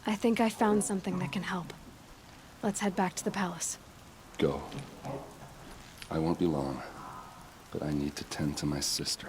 I think I found something that can help. Let's head back to the palace. Go. I won't be long, but I need to tend to my sister.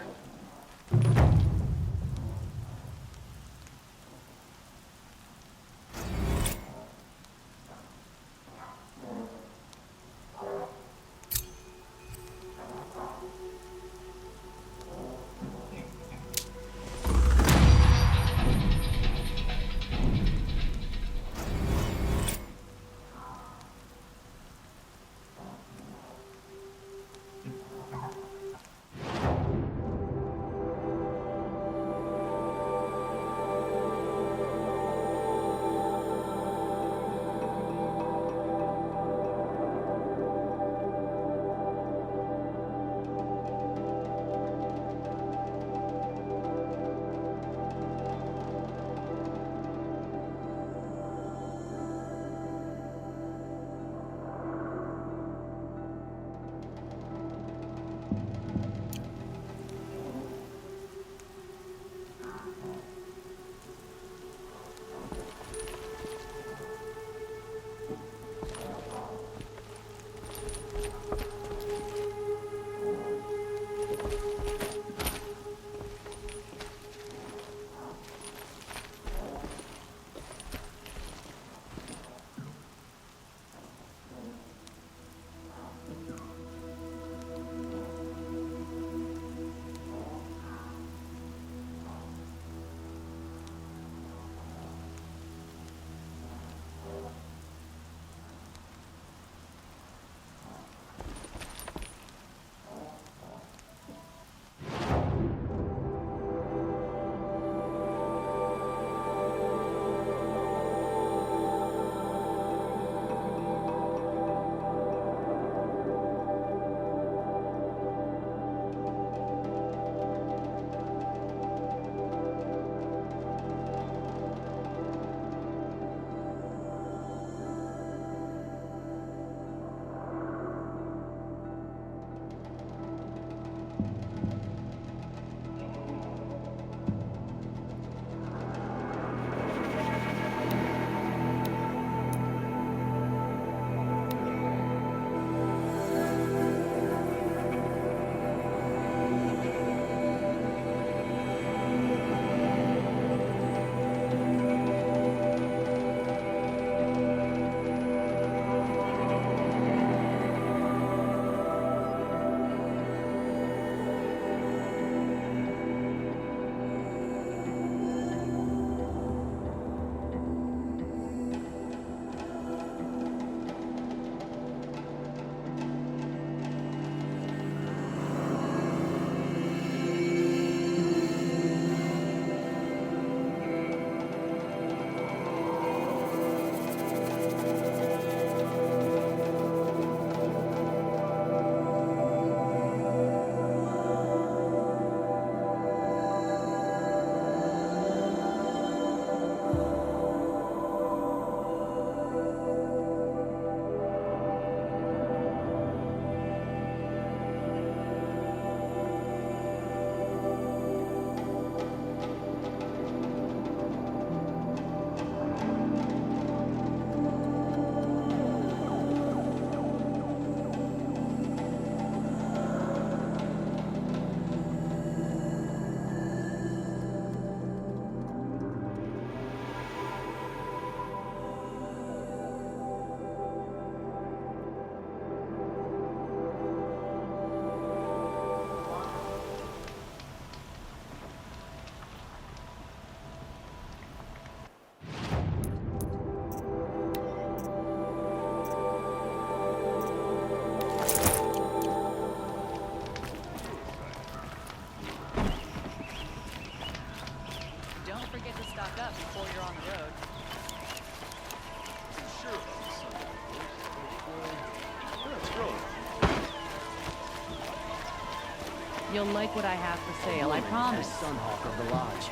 You'll like what I have for sale, I promise. Sunhawk of the Lodge.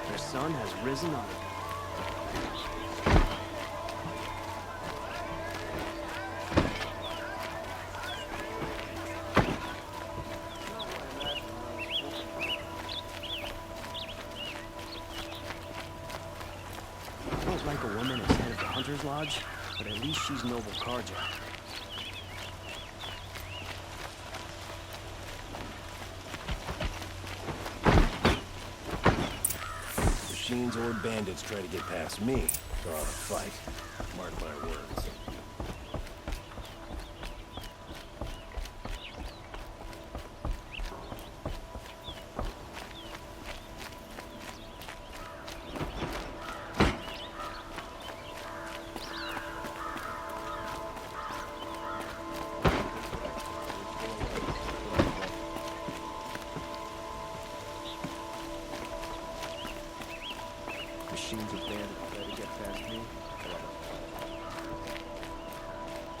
Their sun has risen up. I don't like a woman Hunter's Lodge, but at least she's noble carjack. Machines or bandits try to get past me. They're on a fight. Mark my words.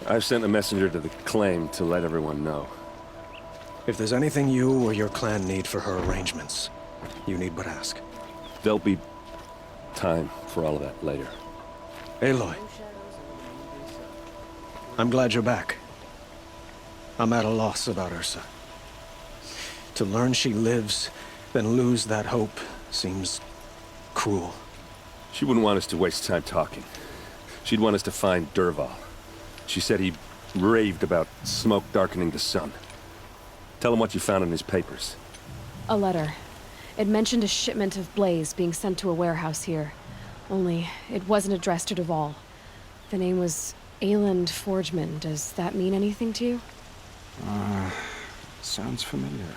I've sent a messenger to the claim to let everyone know. If there's anything you or your clan need for her arrangements, you need but ask. There'll be time for all of that later. Aloy, I'm glad you're back. I'm at a loss about Ursa. To learn she lives, then lose that hope seems cruel. She wouldn't want us to waste time talking. She'd want us to find Dervahl. She said he raved about smoke darkening the sun. Tell him what you found in his papers. A letter. It mentioned a shipment of blaze being sent to a warehouse here. Only, it wasn't addressed to Dervahl. The name was Ayland Forgeman. Does that mean anything to you? Sounds familiar.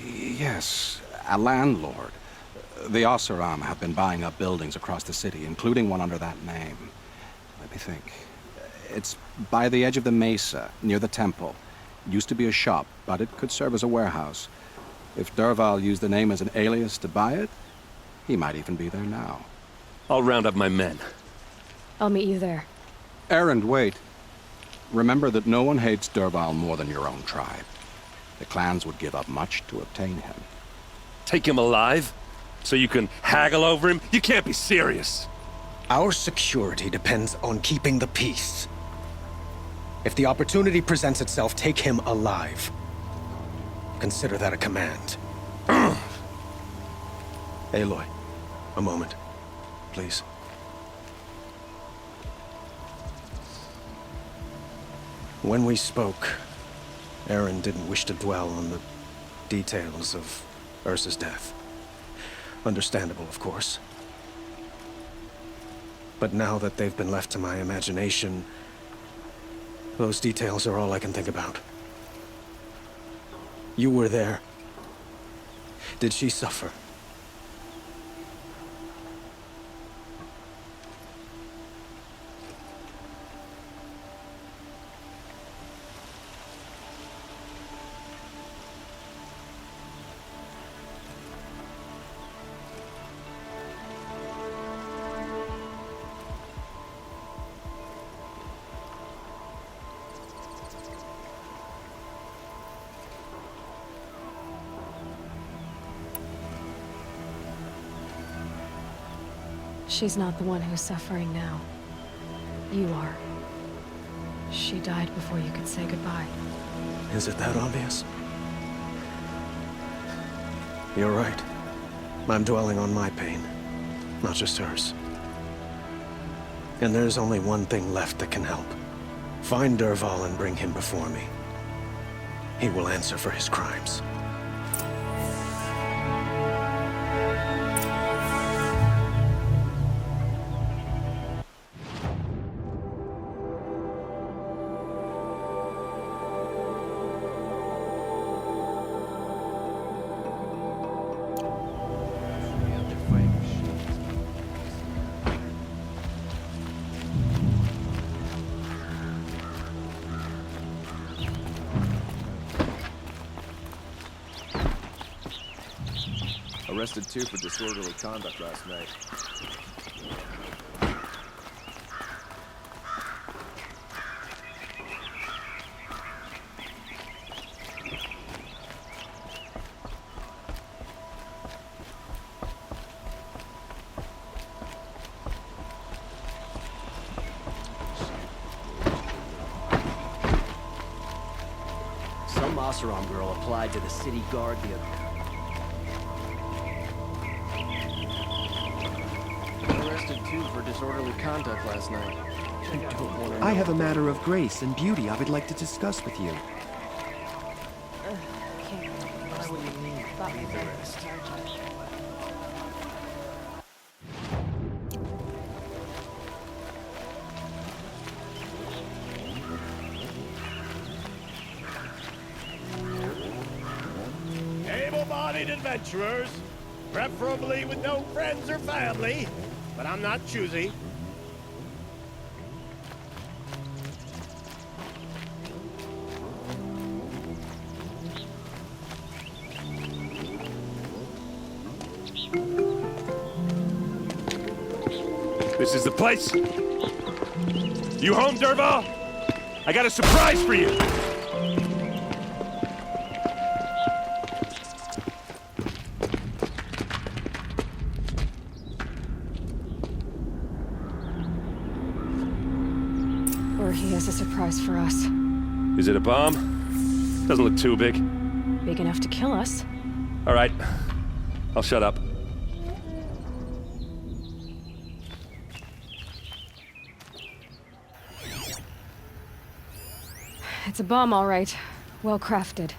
Yes, a landlord. The Oseram have been buying up buildings across the city, including one under that name. Let me think. It's by the edge of the mesa, near the temple. Used to be a shop, but it could serve as a warehouse. If Dervahl used the name as an alias to buy it, he might even be there now. I'll round up my men. I'll meet you there. Erend, wait. Remember that no one hates Dervahl more than your own tribe. The clans would give up much to obtain him. Take him alive? So you can haggle over him? You can't be serious! Our security depends on keeping the peace. If the opportunity presents itself, take him alive. Consider that a command. Aloy, a moment, please. When we spoke, Erend didn't wish to dwell on the details of Ursa's death. Understandable, of course. But now that they've been left to my imagination, those details are all I can think about. You were there. Did she suffer? She's not the one who's suffering now. You are. She died before you could say goodbye. Is it that obvious? You're right. I'm dwelling on my pain, not just hers. And there's only one thing left that can help. Find Dervahl and bring him before me. He will answer for his crimes. Arrested 2 for disorderly conduct last night. Some Oseram girl applied to the city guard the other. arrested too for disorderly conduct last night. You don't want to I have a matter of grace and beauty I would like to discuss with you. Why would you mean arrest? Able-bodied adventurers, preferably with no friends or family, but I'm not choosy. This is the place? You home, Dervahl? I got a surprise for you! Or he has a surprise for us. Is it a bomb? Doesn't look too big. Big enough to kill us. All right. I'll shut up. It's a bomb, all right. Well crafted.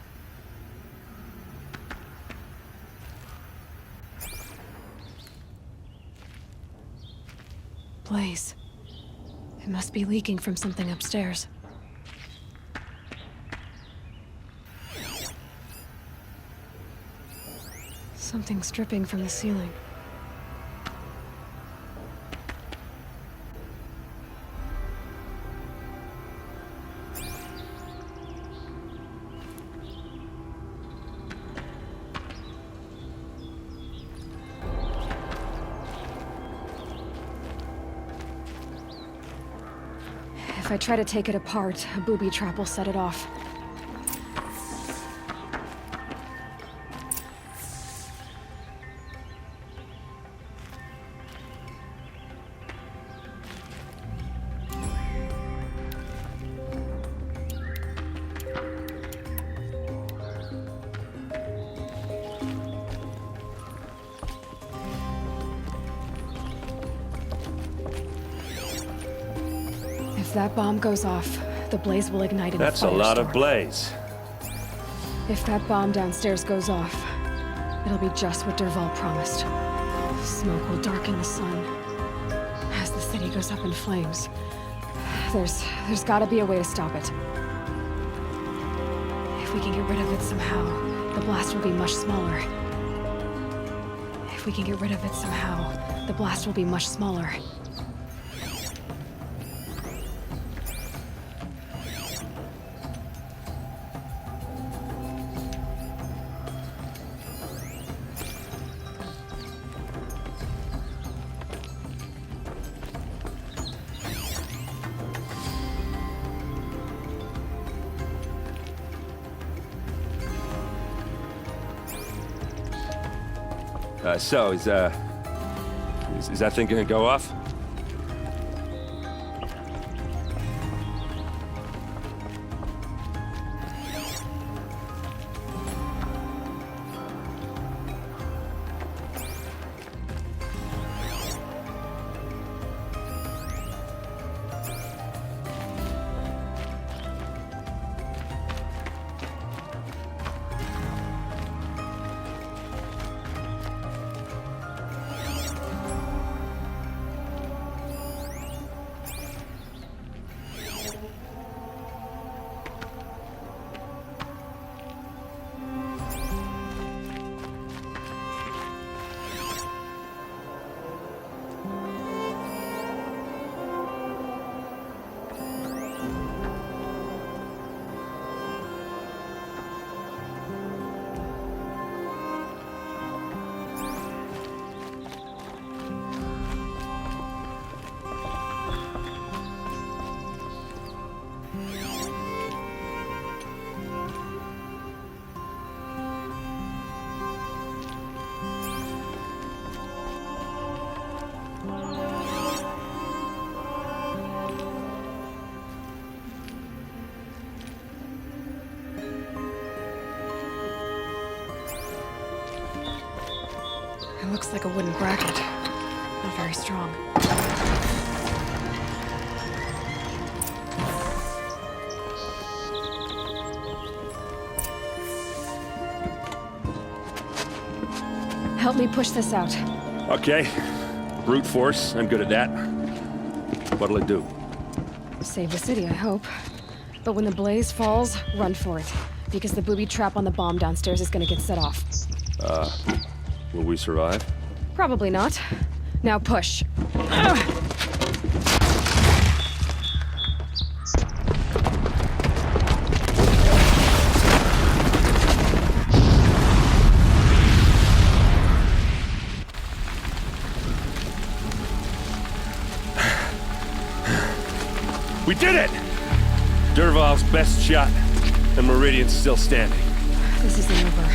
Blaze. It must be leaking from something upstairs. Something's dripping from the ceiling. If I try to take it apart, a booby trap will set it off. If that bomb goes off, the blaze will ignite in That's a a lot of firestorm. blaze. If that bomb downstairs goes off, it'll be just what Dervahl promised. Smoke will darken the sun as the city goes up in flames. There's gotta be a way to stop it. If we can get rid of it somehow, the blast will be much smaller. If we can get rid of it somehow, the blast will be much smaller. So, is that thing gonna go off? It looks like a wooden bracket. A very strong. Help me push this out. Okay. Brute force, I'm good at that. What'll it do? Save the city, I hope. But when the blaze falls, run for it. Because the booby trap on the bomb downstairs is gonna get set off. Will we survive? Probably not. Now push. We did it! Derval's best shot, and Meridian's still standing. This isn't over.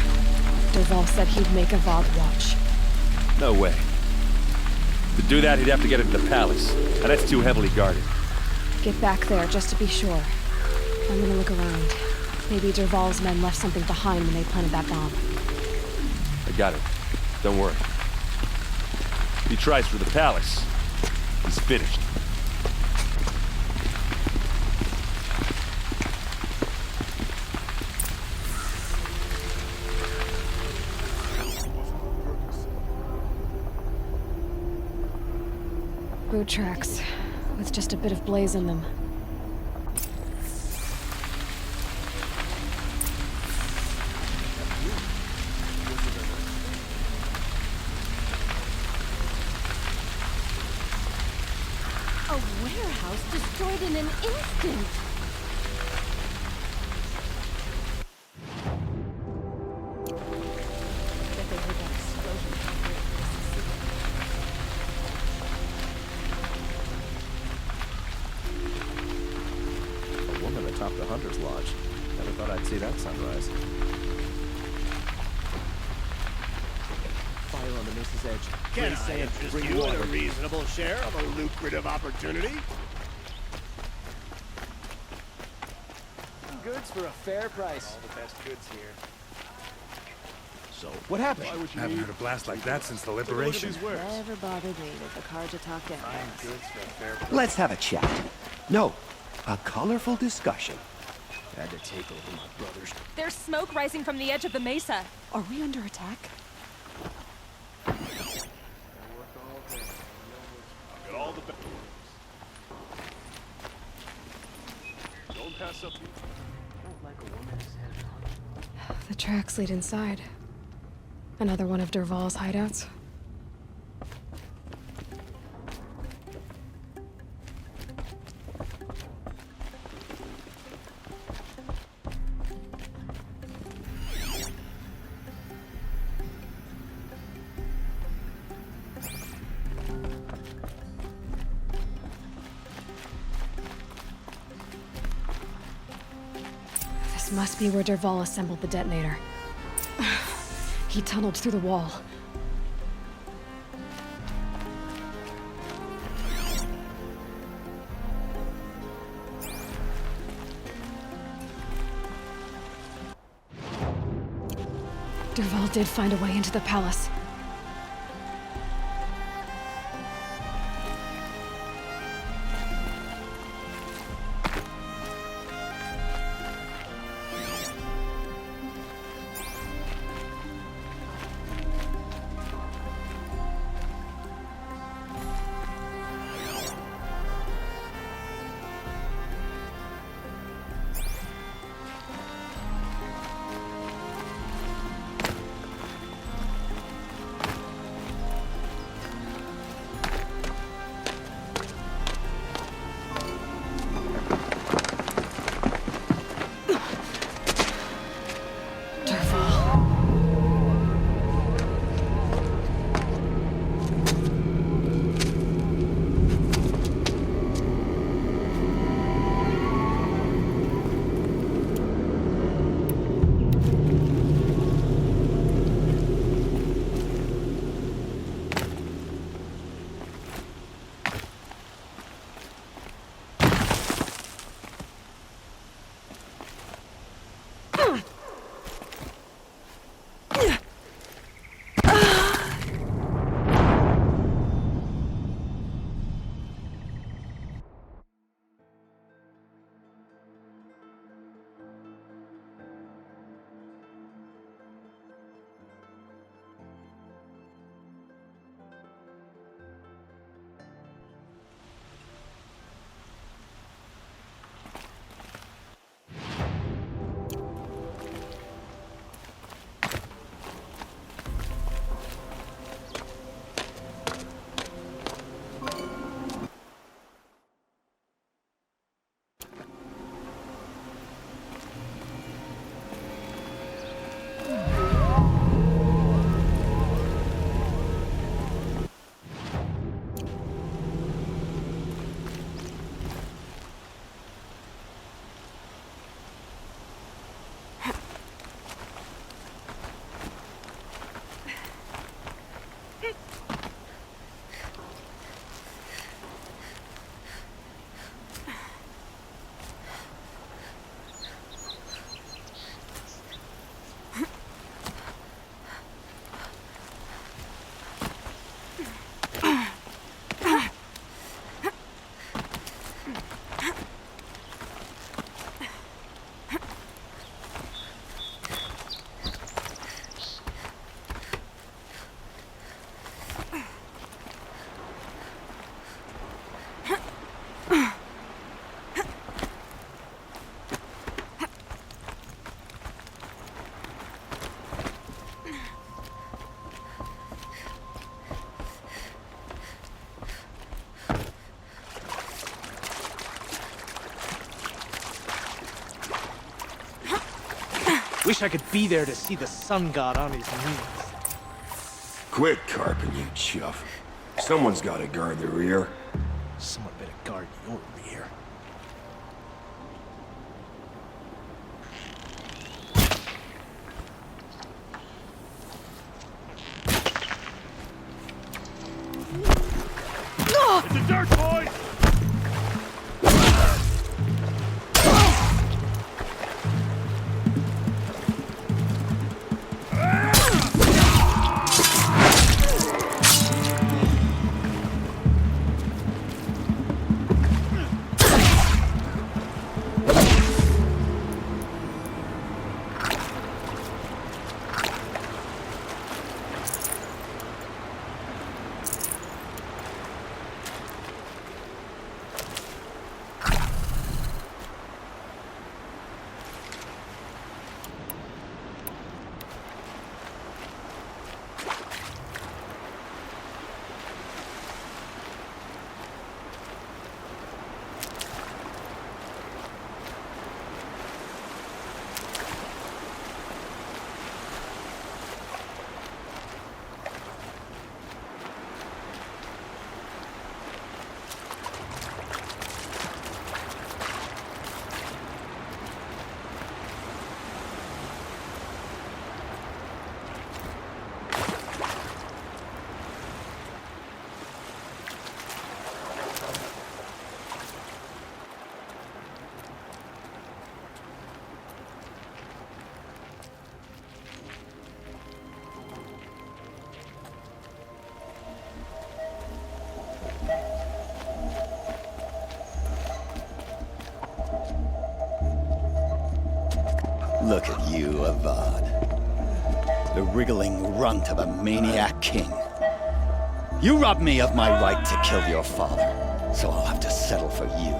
Derval said he'd make a VOD watch. No way. To do that, he'd have to get into the palace, and that's too heavily guarded. Get back there, just to be sure. I'm gonna look around. Maybe Derval's men left something behind when they planted that bomb. I got it. Don't worry. If he tries for the palace, he's finished. Boot tracks, with just a bit of blaze in them. A warehouse destroyed in an instant! Bet they heard that explosion halfway across the city. A woman atop the Hunter's Lodge. Never thought I'd see that sunrise. Fire on the Mace's edge. Can Grace I saying, interest bring you in water. a reasonable share of a lucrative opportunity? Goods for a fair price. All the best goods here. So, what happened? I Haven't heard a blast like that since the liberation. Never bothered me with the Carja talk Fine goods for a fair price. Let's have a chat. No, a colorful discussion. Had to take over my brothers. There's smoke rising from the edge of the mesa. Are we under attack? Got all the Don't pass up. The tracks lead inside. Another one of Derval's hideouts. This must be where Derval assembled the detonator. He tunneled through the wall. Derval did find a way into the palace. Wish I could be there to see the sun god on his knees. Quit carping, you chuff. Someone's gotta guard the rear. Someone better guard your rear. In the dirt, boys! Look at you, Avad. The wriggling runt of a maniac king. You robbed me of my right to kill your father, so I'll have to settle for you.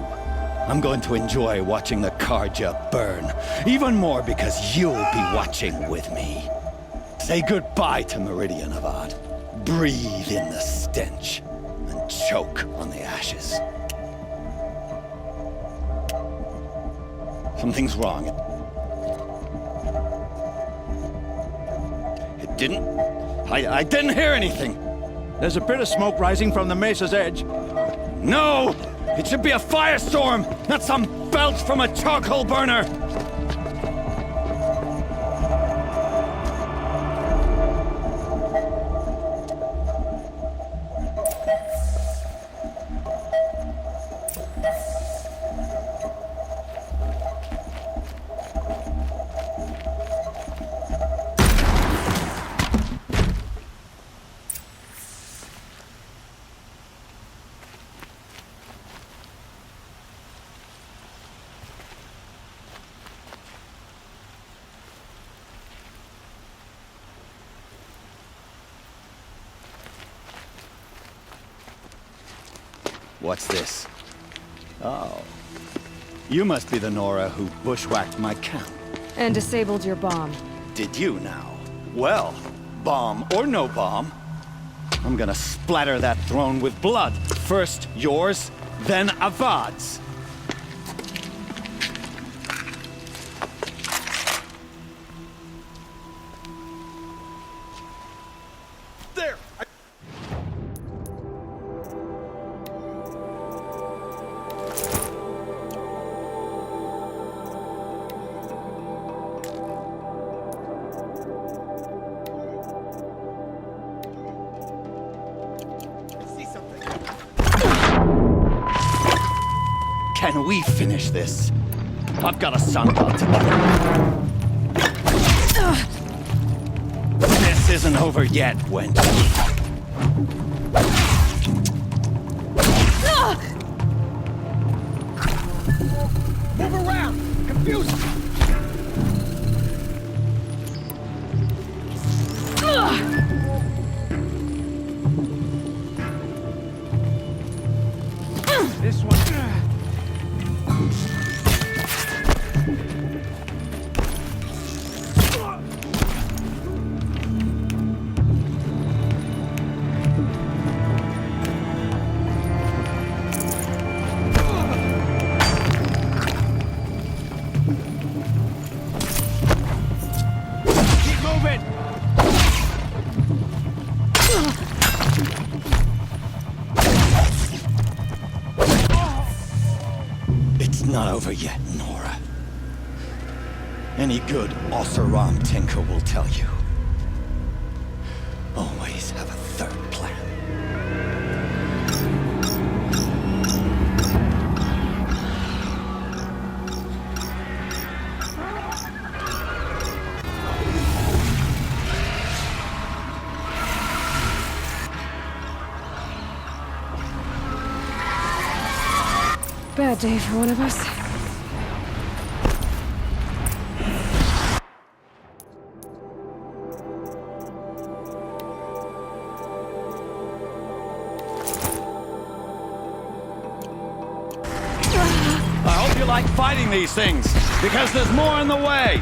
I'm going to enjoy watching the Karja burn, even more because you'll be watching with me. Say goodbye to Meridian, Avad. Breathe in the stench, and choke on the ashes. Something's wrong. I didn't hear anything. There's a bit of smoke rising from the mesa's edge. No! It should be a firestorm, not some belch from a charcoal burner! What's this? Oh. You must be the Nora who bushwhacked my camp. And disabled your bomb. Did you now? Well, bomb or no bomb, I'm gonna splatter that throne with blood. First yours, then Avad's. There! Can we finish this? I've got a sun god to kill. This isn't over yet, wench. Move around! Confused! This one. over yet, Nora. Any good Oseram tinker will tell you. Always have a third plan. Bad day for one of us. I hope you like fighting these things, because there's more in the way.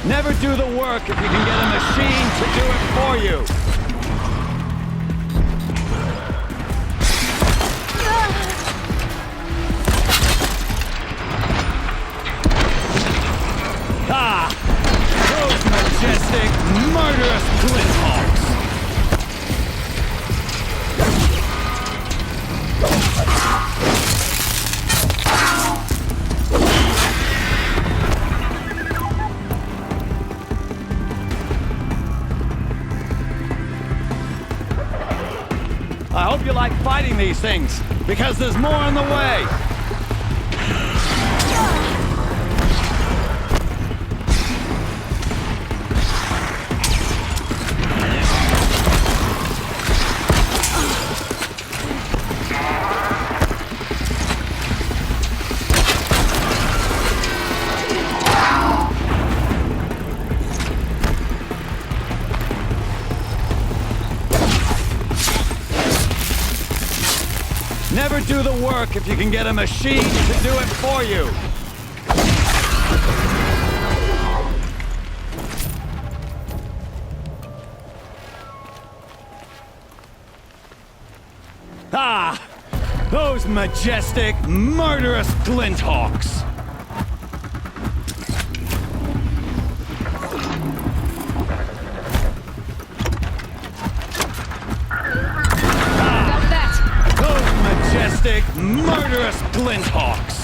Never do the work if you can get a machine to do it for you. Ah! Those majestic, murderous Glinthawks! I hope you like fighting these things, because there's more on the way. Never do the work if you can get a machine to do it for you. Ah! Those majestic, murderous Glinthawks! Majestic, murderous Glinthawks!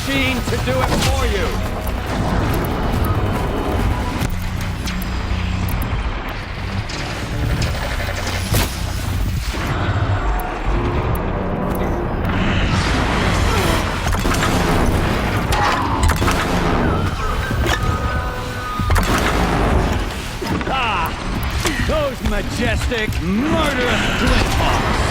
machine to do it for you. Those majestic, murderous flinthawks!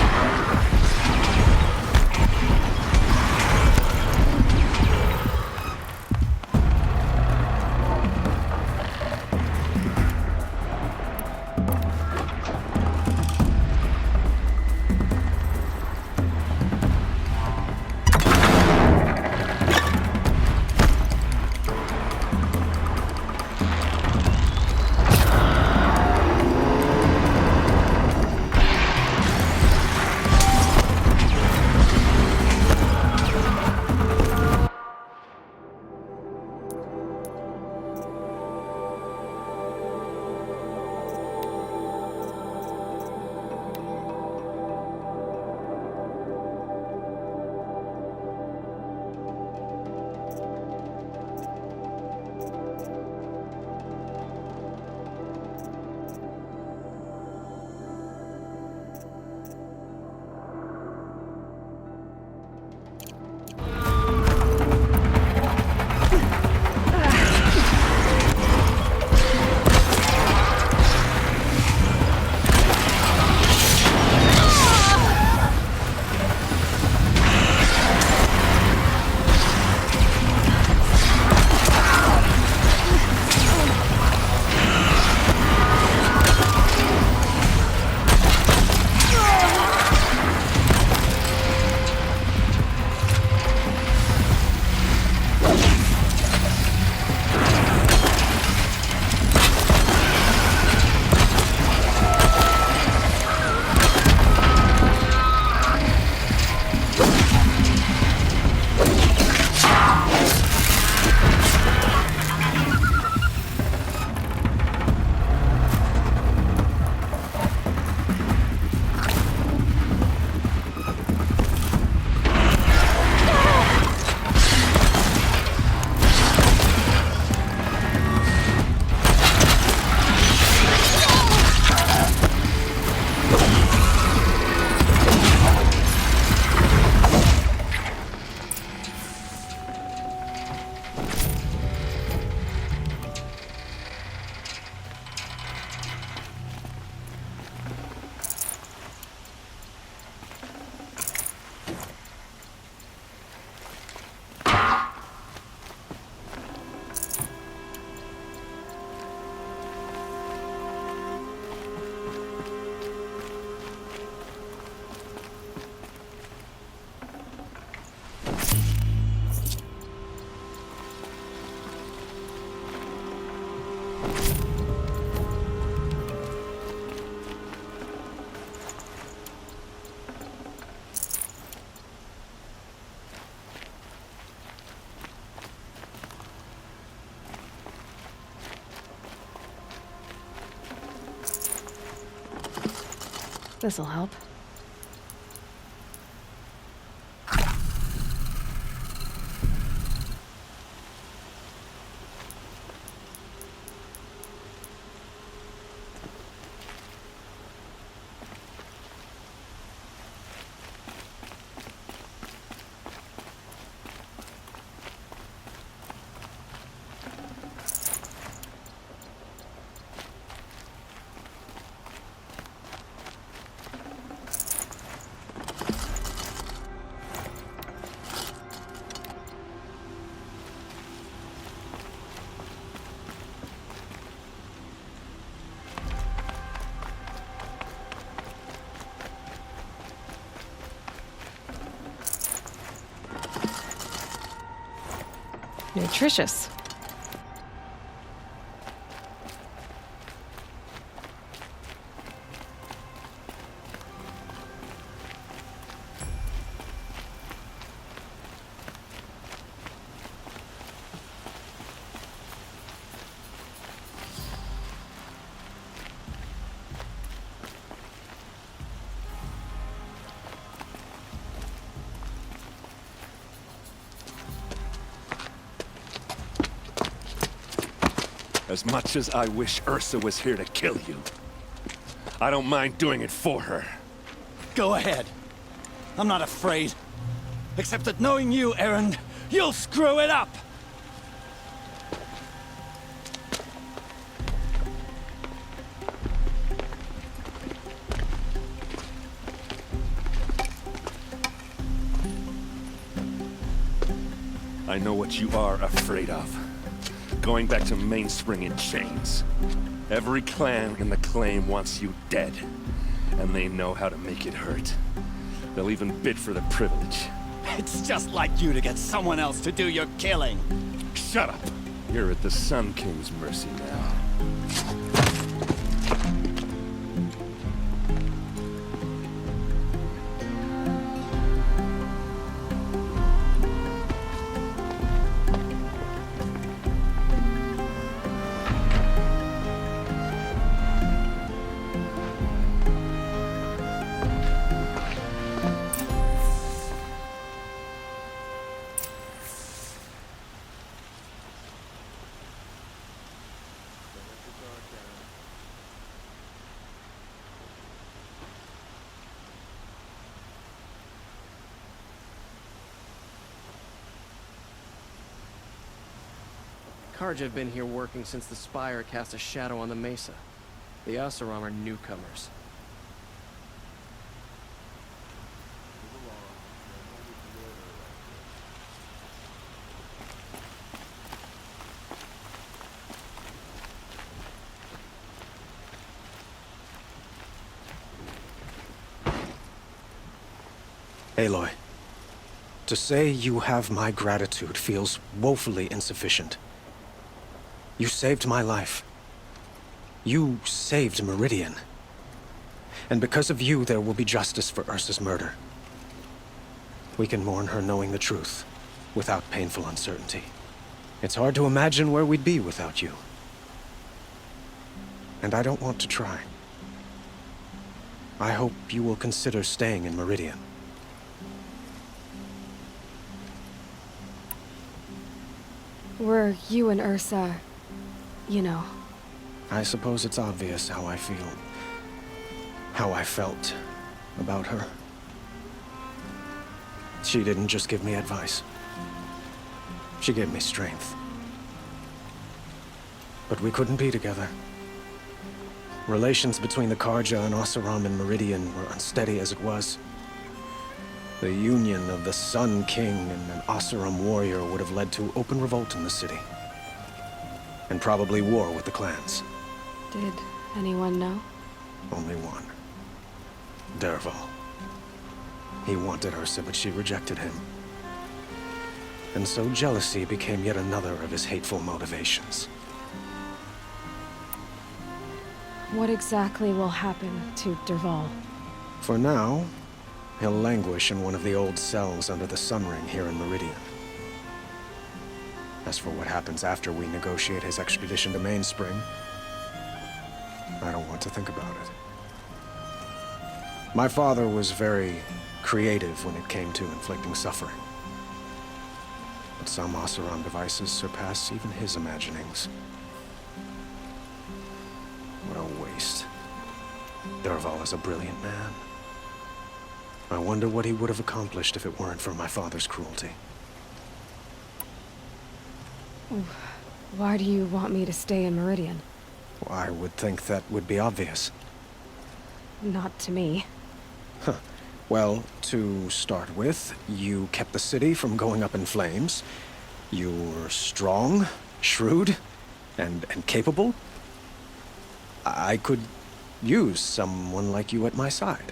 This'll help. Nutritious. As much as I wish Ursa was here to kill you, I don't mind doing it for her. Go ahead. I'm not afraid. Except that knowing you, Aaron, you'll screw it up! I know what you are afraid of. Going back to Mainspring in chains. Every clan in the claim wants you dead. And they know how to make it hurt. They'll even bid for the privilege. It's just like you to get someone else to do your killing. Shut up! You're at the Sun King's mercy now. Karja have been here working since the Spire cast a shadow on the Mesa. The Oseram are newcomers. Aloy, to say you have my gratitude feels woefully insufficient. You saved my life. You saved Meridian. And because of you, there will be justice for Ursa's murder. We can mourn her knowing the truth, without painful uncertainty. It's hard to imagine where we'd be without you. And I don't want to try. I hope you will consider staying in Meridian. Were you and Ursa, you know? I suppose it's obvious how I feel. How I felt about her. She didn't just give me advice. She gave me strength. But we couldn't be together. Relations between the Karja and Oseram and Meridian were unsteady as it was. The union of the Sun King and an Oseram warrior would have led to open revolt in the city. And probably war with the clans. Did anyone know? Only one. Dervahl. He wanted Ursa, but she rejected him. And so jealousy became yet another of his hateful motivations. What exactly will happen to Dervahl? For now, he'll languish in one of the old cells under the Sun Ring here in Meridian. As for what happens after we negotiate his extradition to Mainspring, I don't want to think about it. My father was very creative when it came to inflicting suffering. But some Oseram devices surpass even his imaginings. What a waste. Dervahl is a brilliant man. I wonder what he would have accomplished if it weren't for my father's cruelty. Why do you want me to stay in Meridian? I would think that would be obvious. Not to me. Huh. Well, to start with, you kept the city from going up in flames. You were strong, shrewd, and capable. I could use someone like you at my side.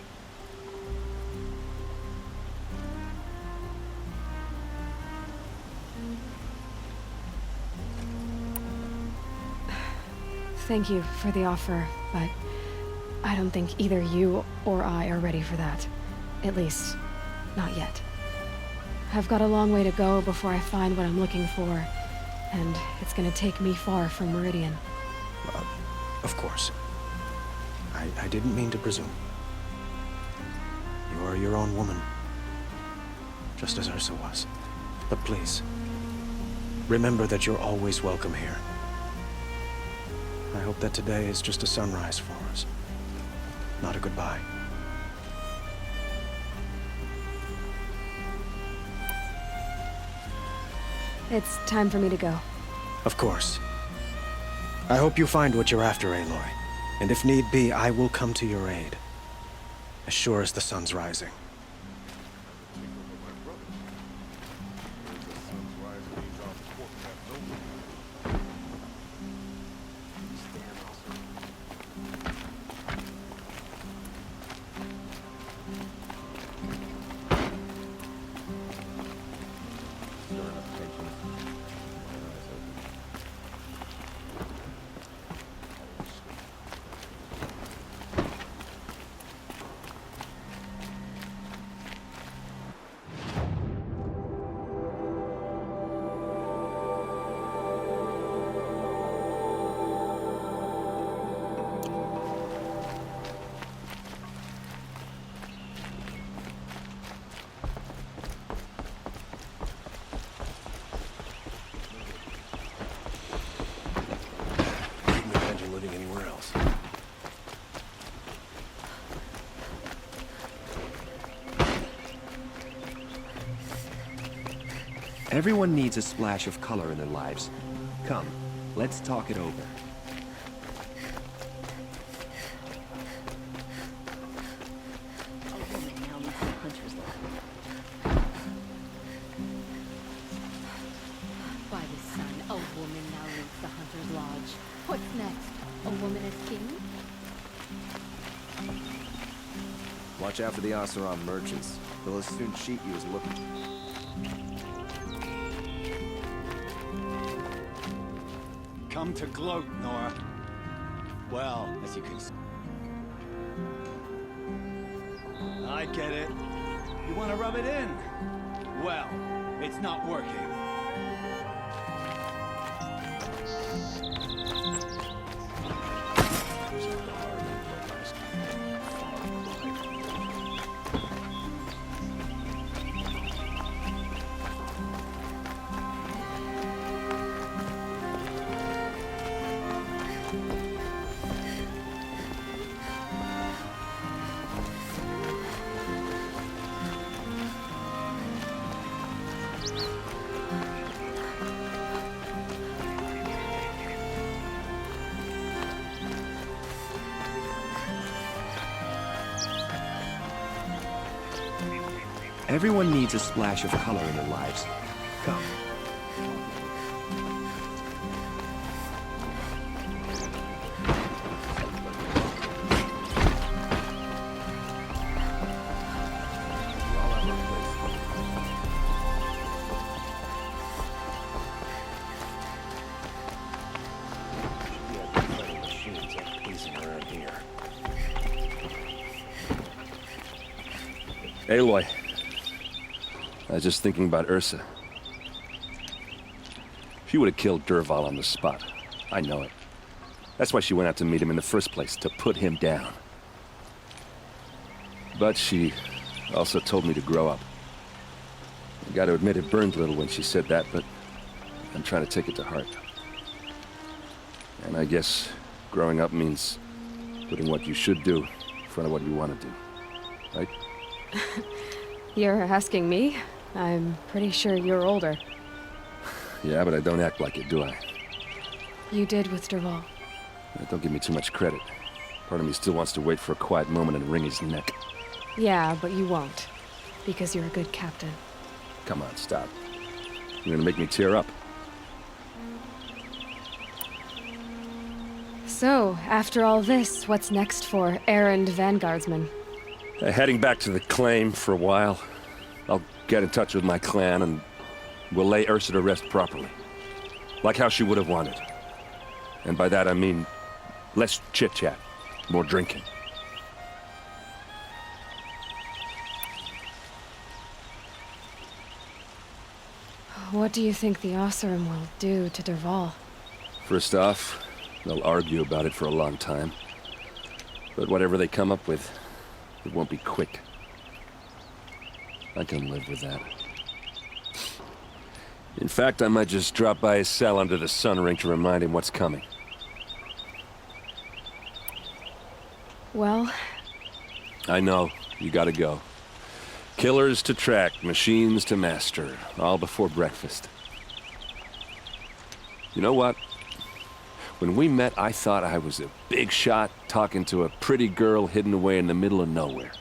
Thank you for the offer, but I don't think either you or I are ready for that. At least, not yet. I've got a long way to go before I find what I'm looking for, and it's gonna take me far from Meridian. Of course. I didn't mean to presume. You are your own woman, just as Ursa was. But please, remember that you're always welcome here. I hope that today is just a sunrise for us, not a goodbye. It's time for me to go. Of course. I hope you find what you're after, Aloy. And if need be, I will come to your aid. As sure as the sun's rising. Everyone needs a splash of color in their lives. Come, let's talk it over. A woman now leads the hunter's lodge. By the sun, a woman now leads the hunter's lodge. What's next? A woman as king? Watch out for the Oseram merchants. They'll as soon cheat you as look. Come to gloat, Nora. Well, as you can see. I get it. You want to rub it in? Well, it's not working. Everyone needs a splash of color in their lives. Come. Aloy. I was just thinking about Ursa. She would have killed Dervahl on the spot. I know it. That's why she went out to meet him in the first place, to put him down. But she also told me to grow up. I gotta admit it burned a little when she said that, but I'm trying to take it to heart. And I guess growing up means putting what you should do in front of what you want to do. Right? You're asking me? I'm pretty sure you're older. Yeah, but I don't act like it, do I? You did with Dervahl. Don't give me too much credit. Part of me still wants to wait for a quiet moment and wring his neck. Yeah, but you won't. Because you're a good captain. Come on, stop. You're gonna make me tear up. So, after all this, what's next for errand vanguardsman? Heading back to the claim for a while. I'll get in touch with my clan and we'll lay Ursa to rest properly. Like how she would have wanted. And by that I mean less chit-chat, more drinking. What do you think the Oseram will do to Dervahl? First off, they'll argue about it for a long time. But whatever they come up with, it won't be quick. I can live with that. In fact, I might just drop by his cell under the sun ring to remind him what's coming. Well, I know. You gotta go. Killers to track, machines to master, all before breakfast. You know what? When we met, I thought I was a big shot talking to a pretty girl hidden away in the middle of nowhere.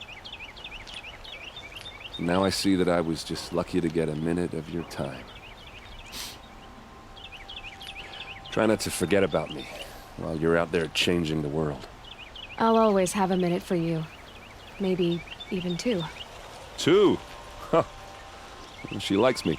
Now I see that I was just lucky to get a minute of your time. Try not to forget about me while you're out there changing the world. I'll always have a minute for you. Maybe even two. 2? Huh. She likes me.